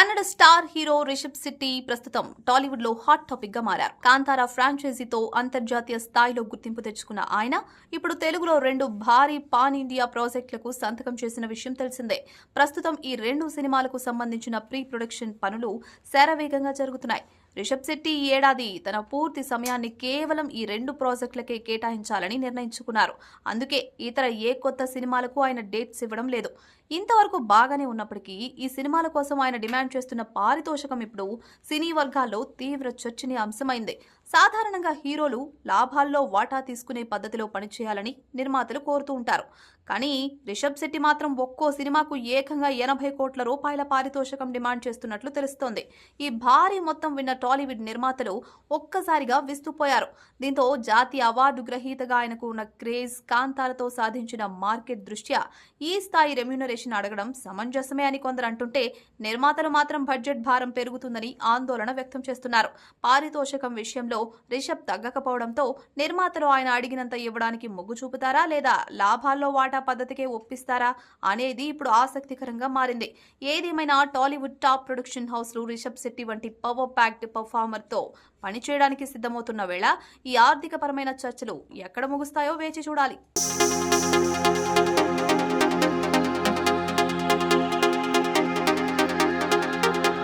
Kannada star hero Rishabh Shetty ప్రస్తుతం టాలీవుడ్ లో hot topic గా మారారు. కాంతారా ఫ్రాంచైజీతో అంతర్జాతీయ స్థాయిలో గుర్తింపు తెచ్చుకున్న ఆయన ఇప్పుడు తెలుగులో 2 భారీ పాన్ ఇండియా ప్రాజెక్టులకు సంతకం చేసిన విషయం తెలిసిందే. ప్రస్తుతం ఈ 2 సినిమాలకు సంబంధించిన ప్రీ ప్రొడక్షన్ పనులు శరవేగంగా జరుగుతున్నాయి. రిషబ్ శెట్టి ఈ ఏడాది తన పూర్తి సమయాన్ని కేవలం ఈ 2 ప్రాజెక్టులకే కేటాయించాలని నిర్ణయించుకున్నారు. అందుకే ఇతర ఏ కొత్త సినిమాలకు ఆయన డేట్స్ ఇవ్వడం లేదు. ఇంతవరకు బాగానే ఉన్నప్పటికీ ఈ సినిమాల కోసం ఆయన డిమాండ్ చేస్తున్న పారితోషికం ఇప్పుడు సినీ వర్గాల్లో తీవ్ర చర్చనీయాంశమైంది. సాధారణంగా హీరోలు లాభాల్లో వాటా తీసుకునే పద్ధతిలో పనిచేయాలని నిర్మాతలు కోరుతూ ఉంటారు. కానీ రిషబ్ శెట్టి మాత్రం ఒక్కో సినిమాకు ఏకంగా 80 కోట్ల రూపాయల పారితోషికం డిమాండ్ చేస్తున్నట్లు తెలుస్తోంది. ఈ భారీ మొత్తం విన్న టాలీవుడ్ నిర్మాతలు ఒక్కసారిగా విస్తుపోయారు. దీంతో జాతీయ అవార్డు గ్రహీతగా ఆయనకు ఉన్న క్రేజ్, కాంతారతో సాధించిన మార్కెట్ దృష్ట్యా ఈ స్థాయి రెమ్యూనరేషన్ అడగడం సమంజసమే అని కొందరు అంటుంటే, నిర్మాతలు మాత్రం బడ్జెట్ భారం పెరుగుతుందని ఆందోళన వ్యక్తం చేస్తున్నారు. పారితోషికం విషయంలో రిషబ్ తగ్గకపోవడంతో నిర్మాతలు ఆయన అడిగినంత ఇవ్వడానికి మొగ్గు చూపుతారా లేదా లాభాల్లో వాటా పద్ధతికే ఒప్పిస్తారా అనేది ఇప్పుడు ఆసక్తికరంగా మారింది. ఏదేమైనా టాలీవుడ్ టాప్ ప్రొడక్షన్ హౌస్లు రిషబ్ శెట్టి వంటి పవర్ ప్యాక్డ్ పర్ఫార్మర్ తో పనిచేయడానికి సిద్ధమవుతున్న వేళ ఈ ఆర్థిక పరమైన చర్చలు ఎక్కడ ముగుస్తాయో వేచి చూడాలి.